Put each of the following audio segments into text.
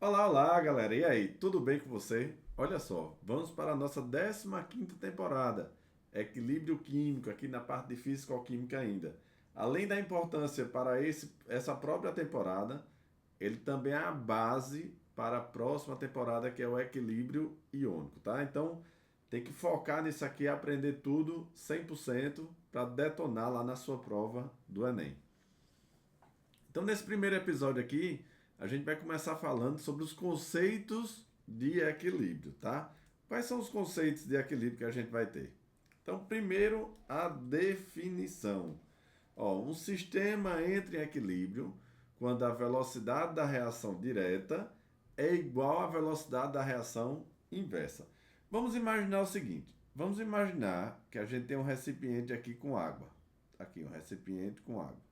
Olá, olá, galera. E aí, tudo bem com você? Olha só, vamos para a nossa 15ª temporada. Equilíbrio químico, aqui na parte de físico-química ainda. Além da importância para essa própria temporada, ele também é a base para a próxima temporada, que é o equilíbrio iônico, tá? Então, tem que focar nisso aqui, aprender tudo 100% para detonar lá na sua prova do Enem. Então, nesse primeiro episódio aqui, a gente vai começar falando sobre os conceitos de equilíbrio, tá? Quais são os conceitos de equilíbrio que a gente vai ter? Então, primeiro, a definição. Ó, um sistema entra em equilíbrio quando a velocidade da reação direta é igual à velocidade da reação inversa. Vamos imaginar o seguinte: vamos imaginar que a gente tem um recipiente aqui com água. Aqui, um recipiente com água.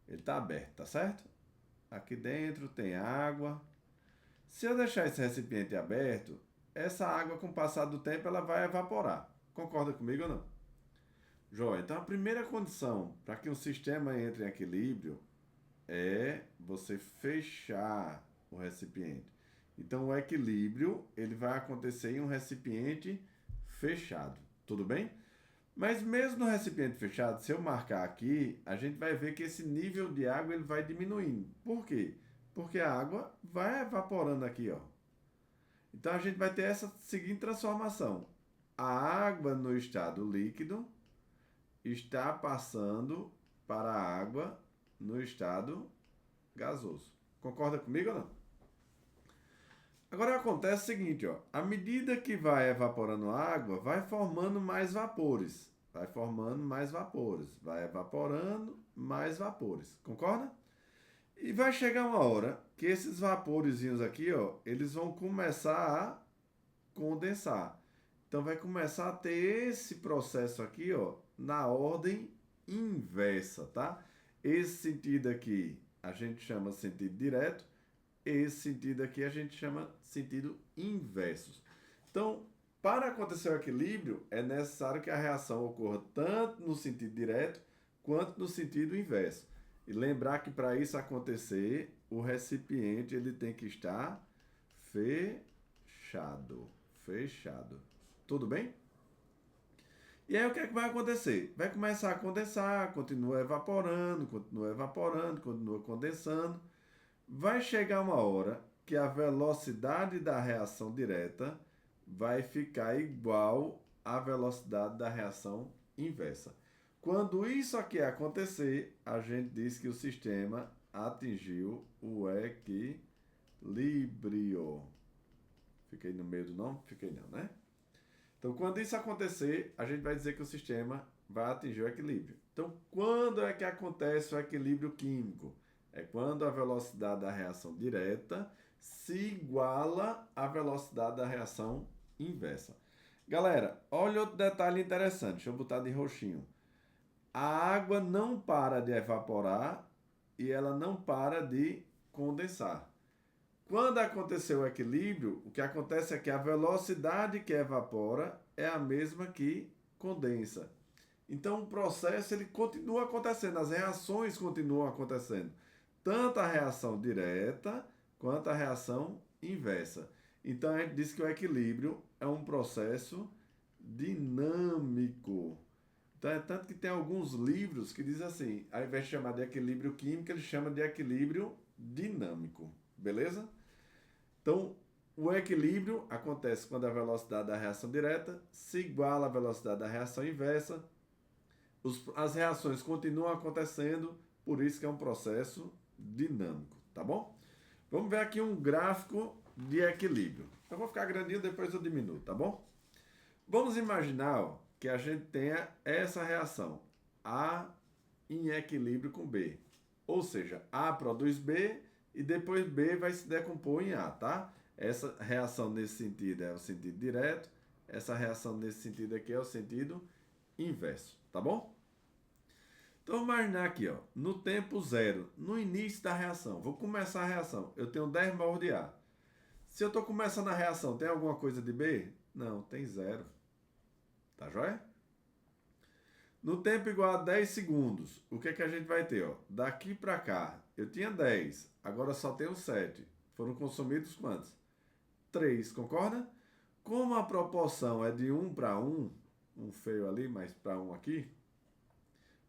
Ele está aberto, tá certo? Aqui dentro tem água. Se eu deixar esse recipiente aberto, essa água, com o passar do tempo, ela vai evaporar. Concorda comigo ou não? Joia. Então, a primeira condição para que um sistema entre em equilíbrio é você fechar o recipiente. Então, o equilíbrio ele vai acontecer em um recipiente fechado. Tudo bem? Mas mesmo no recipiente fechado, se eu marcar aqui, a gente vai ver que esse nível de água ele vai diminuindo. Por quê? Porque a água vai evaporando aqui, ó. Então a gente vai ter essa seguinte transformação. A água no estado líquido está passando para a água no estado gasoso. Concorda comigo ou não? Agora acontece o seguinte, ó, à medida que vai evaporando água, vai formando mais vapores. Vai formando mais vapores. Vai evaporando mais vapores. Concorda? E vai chegar uma hora que esses vaporezinhos aqui, ó, eles vão começar a condensar. Então vai começar a ter esse processo aqui, ó, na ordem inversa, tá? Esse sentido aqui a gente chama sentido direto, esse sentido aqui a gente chama sentido inverso. Então, para acontecer o equilíbrio, é necessário que a reação ocorra tanto no sentido direto quanto no sentido inverso. E lembrar que para isso acontecer, o recipiente ele tem que estar fechado. Fechado. Tudo bem? E aí o que é que vai acontecer? Vai começar a condensar, continua evaporando, continua evaporando, continua condensando. Vai chegar uma hora que a velocidade da reação direta vai ficar igual à velocidade da reação inversa. Quando isso aqui acontecer, a gente diz que o sistema atingiu o equilíbrio. Fiquei no meio do nome? Fiquei não, né? Então, quando isso acontecer, a gente vai dizer que o sistema vai atingir o equilíbrio. Então, quando é que acontece o equilíbrio químico? É quando a velocidade da reação direta se iguala à velocidade da reação inversa. Galera, olha outro detalhe interessante. Deixa eu botar de roxinho. A água não para de evaporar e ela não para de condensar. Quando aconteceu o equilíbrio, o que acontece é que a velocidade que evapora é a mesma que condensa. Então o processo ele continua acontecendo, as reações continuam acontecendo, tanto a reação direta quanto a reação inversa. Então a gente diz que o equilíbrio é um processo dinâmico. Então é tanto que tem alguns livros que dizem assim, ao invés de chamar de equilíbrio químico, ele chama de equilíbrio dinâmico. Beleza? Então, o equilíbrio acontece quando a velocidade da reação direta se iguala à velocidade da reação inversa. As reações continuam acontecendo, por isso que é um processo dinâmico, tá bom? Vamos ver aqui um gráfico de equilíbrio. Eu vou ficar grandinho, depois eu diminuo, tá bom? Vamos imaginar ó, que a gente tenha essa reação A em equilíbrio com B. Ou seja, A produz B e depois B vai se decompor em A, tá? Essa reação nesse sentido é o sentido direto, essa reação nesse sentido aqui é o sentido inverso, tá bom? Então, vamos imaginar aqui, ó, no tempo zero, no início da reação. Vou começar a reação. Eu tenho 10 mol de A. Se eu estou começando a reação, tem alguma coisa de B? Não, tem zero. Tá joia? No tempo igual a 10 segundos, o que é que a gente vai ter? Ó? Daqui para cá, eu tinha 10, agora só tenho 7. Foram consumidos quantos? 3, concorda? Como a proporção é de 1 para 1, um feio ali, mas para 1 aqui,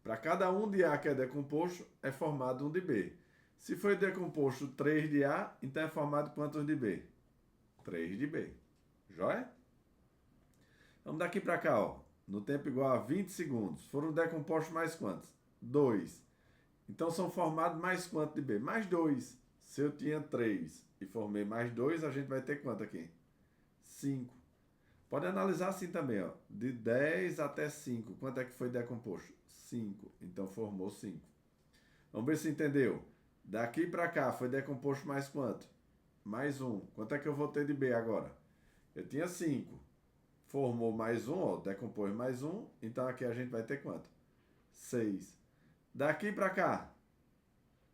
para cada 1 de A que é decomposto, é formado 1 de B. Se foi decomposto 3 de A, então é formado quantos de B? 3 de B. Joia? Vamos daqui para cá, ó. No tempo igual a 20 segundos. Foram decompostos mais quantos? 2. Então são formados mais quanto de B? Mais 2. Se eu tinha 3 e formei mais 2, a gente vai ter quanto aqui? 5. Pode analisar assim também, ó. De 10 até 5, quanto é que foi decomposto? 5. Então formou 5. Vamos ver se entendeu. Daqui para cá foi decomposto mais quanto? Mais 1. Quanto é que eu vou ter de B agora? Eu tinha 5. Formou mais 1, ó. Decompôs mais 1. Então aqui a gente vai ter quanto? 6. Daqui para cá,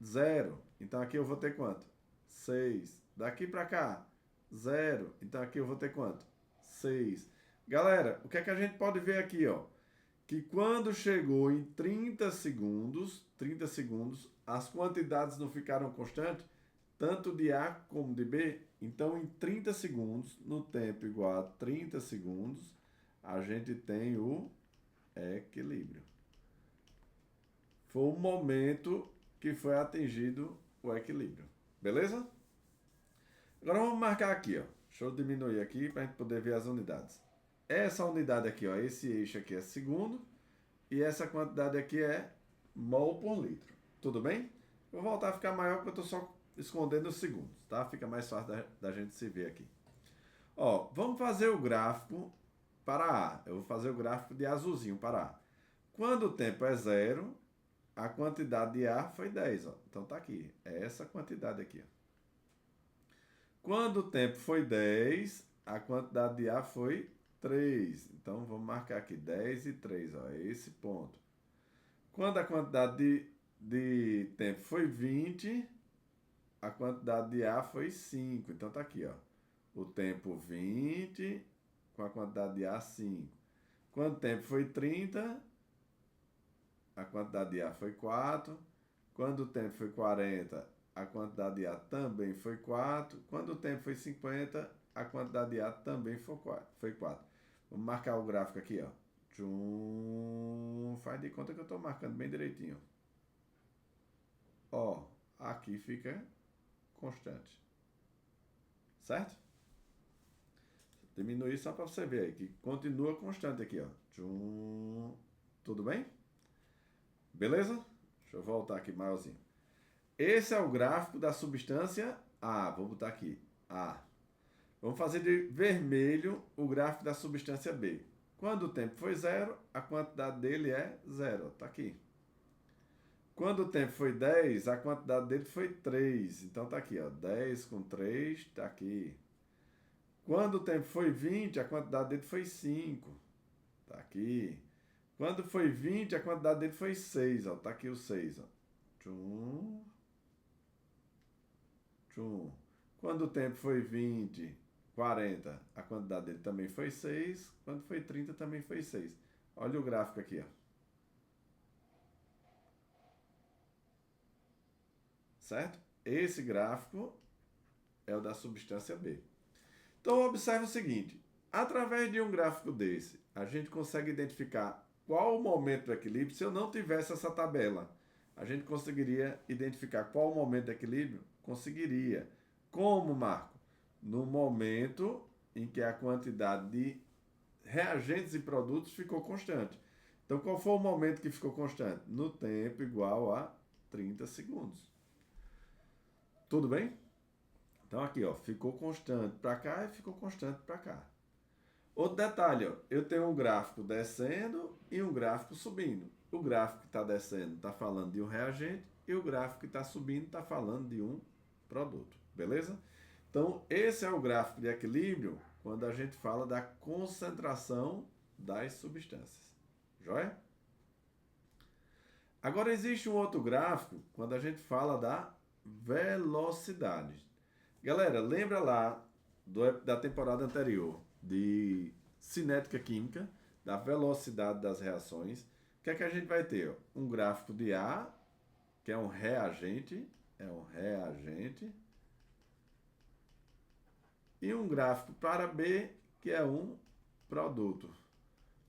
0. Então aqui eu vou ter quanto? 6. Daqui para cá, 0. Então aqui eu vou ter quanto? 6. Galera, o que é que a gente pode ver aqui, ó? Que quando chegou em 30 segundos, as quantidades não ficaram constantes, tanto de A como de B. Então, em 30 segundos, no tempo igual a 30 segundos, a gente tem o equilíbrio. Foi o momento que foi atingido o equilíbrio. Beleza? Agora vamos marcar aqui, ó. Deixa eu diminuir aqui para a gente poder ver as unidades. Essa unidade aqui, ó, esse eixo aqui é segundo e essa quantidade aqui é mol por litro. Tudo bem? Eu vou voltar a ficar maior porque eu estou só escondendo os segundos, tá? Fica mais fácil da gente se ver aqui. Ó, vamos fazer o gráfico para A. Eu vou fazer o gráfico de azulzinho para A. Quando o tempo é 0, a quantidade de A foi 10, ó. Então tá aqui. É essa quantidade aqui, ó. Quando o tempo foi 10, a quantidade de A foi 3. Então vamos marcar aqui 10 e 3, ó. É esse ponto. Quando a quantidade de tempo foi 20, a quantidade de A foi 5. Então tá aqui, ó. O tempo 20 com a quantidade de A 5. Quando o tempo foi 30, a quantidade de A foi 4. Quando o tempo foi 40, a quantidade de A também foi 4. Quando o tempo foi 50, a quantidade de A também foi 4. Vamos marcar o gráfico aqui, ó. Faz de conta que eu estou marcando bem direitinho. Ó, aqui fica constante. Certo? Diminuir só para você ver aí, que continua constante aqui, ó. Tudo bem? Beleza? Deixa eu voltar aqui maiorzinho. Esse é o gráfico da substância A. Vou botar aqui, A. Vamos fazer de vermelho o gráfico da substância B. Quando o tempo foi 0, a quantidade dele é 0. Está aqui. Quando o tempo foi 10, a quantidade dele foi 3. Então está aqui, ó. 10 com 3, está aqui. Quando o tempo foi 20, a quantidade dele foi 5. Está aqui. Quando foi 20, a quantidade dele foi 6. Está aqui o 6. Ó. Quando o tempo foi 20, 40, a quantidade dele também foi 6. Quando foi 30, também foi 6. Olha o gráfico aqui, ó. Certo? Esse gráfico é o da substância B. Então, observe o seguinte. Através de um gráfico desse, a gente consegue identificar qual o momento do equilíbrio. Se eu não tivesse essa tabela, a gente conseguiria identificar qual o momento do equilíbrio? Conseguiria. Como, Marco? No momento em que a quantidade de reagentes e produtos ficou constante. Então, qual foi o momento que ficou constante? No tempo igual a 30 segundos. Tudo bem? Então, aqui, ó, ficou constante para cá e ficou constante para cá. Outro detalhe, ó, eu tenho um gráfico descendo e um gráfico subindo. O gráfico que está descendo está falando de um reagente e o gráfico que está subindo está falando de um produto. Beleza? Então, esse é o gráfico de equilíbrio quando a gente fala da concentração das substâncias. Joia? Agora, existe um outro gráfico quando a gente fala da velocidade. Galera, lembra lá da temporada anterior de cinética química, da velocidade das reações. O que é que a gente vai ter? Um gráfico de A, que é um reagente, e um gráfico para B, que é um produto.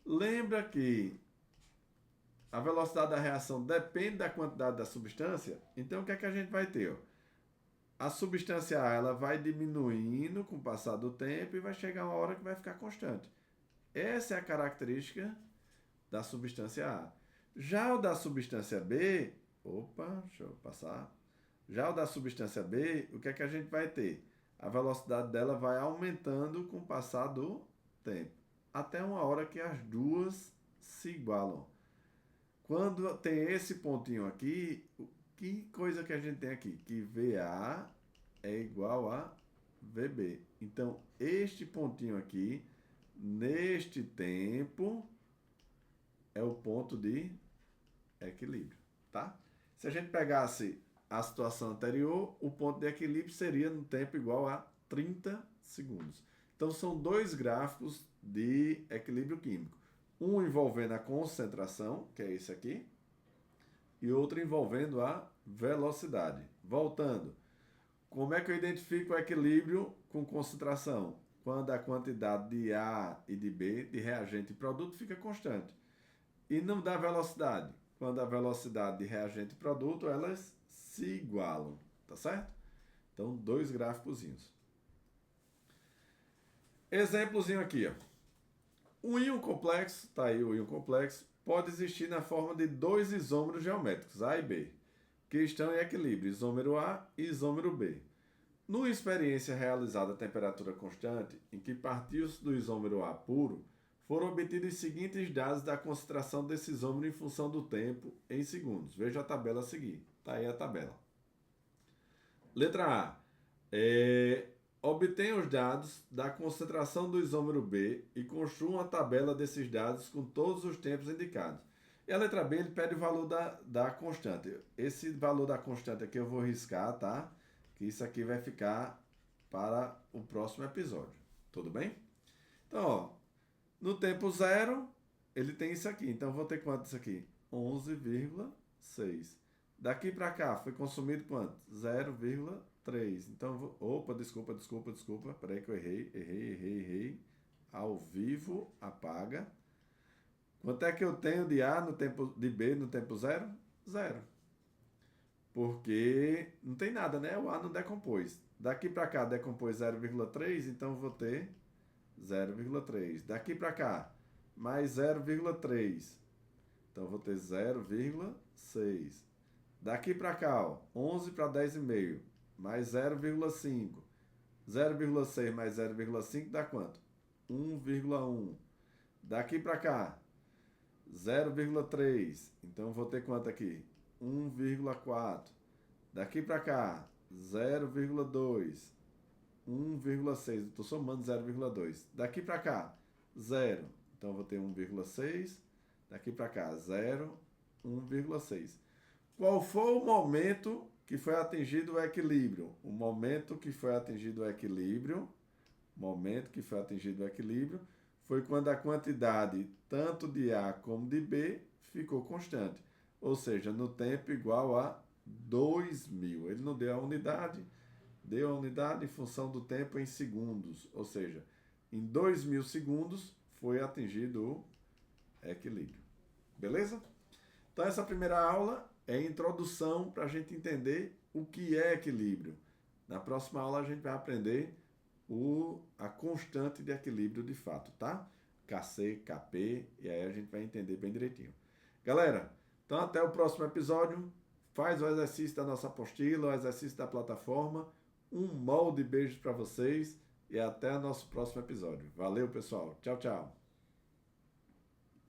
Lembra que a velocidade da reação depende da quantidade da substância? Então, o que é que a gente vai ter? A substância A ela vai diminuindo com o passar do tempo e vai chegar uma hora que vai ficar constante. Essa é a característica da substância A. Já o da substância B, deixa eu passar. Já o da substância B, o que é que a gente vai ter? A velocidade dela vai aumentando com o passar do tempo, até uma hora que as duas se igualam. Quando tem esse pontinho aqui, que coisa que a gente tem aqui? Que VA é igual a VB. Então, este pontinho aqui, neste tempo, é o ponto de equilíbrio, tá? Se a gente pegasse a situação anterior, o ponto de equilíbrio seria no tempo igual a 30 segundos. Então, são dois gráficos de equilíbrio químico. Um envolvendo a concentração, que é esse aqui, e outro envolvendo a velocidade. Voltando, como é que eu identifico o equilíbrio com concentração? Quando a quantidade de A e de B, de reagente e produto, fica constante. E não dá velocidade. Quando a velocidade de reagente e produto, elas se igualam, tá certo? Então, dois gráficozinhos. Exemplozinho aqui, ó. Um íon complexo, tá aí o íon complexo, pode existir na forma de dois isômeros geométricos, A e B, que estão em equilíbrio, isômero A e isômero B. Numa experiência realizada a temperatura constante, em que partiu-se do isômero A puro, foram obtidos os seguintes dados da concentração desse isômero em função do tempo em segundos. Veja a tabela a seguir. Está aí a tabela. Letra A. Obtenha os dados da concentração do isômero B e construa uma tabela desses dados com todos os tempos indicados. E a letra B, ele pede o valor da constante. Esse valor da constante aqui eu vou riscar, tá? Que isso aqui vai ficar para o próximo episódio. Tudo bem? Então, ó, no tempo zero, ele tem isso aqui. Então, eu vou ter quanto isso aqui? 11,6. Daqui para cá, foi consumido quanto? 0,3. Então, desculpa. Peraí que eu errei. Ao vivo, apaga. Quanto é que eu tenho de A no tempo de B no tempo zero? Zero. Porque não tem nada, né? O A não decompôs. Daqui para cá, decompôs 0,3, então eu vou ter 0,3. Daqui para cá, mais 0,3. Então, eu vou ter 0,6. Daqui para cá, ó, 11 para 10,5. Mais 0,5. 0,6 mais 0,5 dá quanto? 1,1. Daqui para cá, 0,3. Então, eu vou ter quanto aqui? 1,4. Daqui para cá, 0,2. 1,6. Estou somando 0,2. Daqui para cá, 0. Então, eu vou ter 1,6. Daqui para cá, 0, 1,6. Qual foi o momento que foi atingido o equilíbrio? O momento que foi atingido o equilíbrio foi quando a quantidade tanto de A como de B ficou constante. Ou seja, no tempo igual a 2.000. Ele não deu a unidade, deu a unidade em função do tempo em segundos. Ou seja, em 2.000 segundos foi atingido o equilíbrio. Beleza? Então, essa primeira aula é a introdução para a gente entender o que é equilíbrio. Na próxima aula, a gente vai aprender a constante de equilíbrio de fato, tá? Kc, Kp, e aí a gente vai entender bem direitinho. Galera, então até o próximo episódio. Faz o exercício da nossa apostila, o exercício da plataforma. Um molde de beijos para vocês e até o nosso próximo episódio. Valeu, pessoal. Tchau, tchau.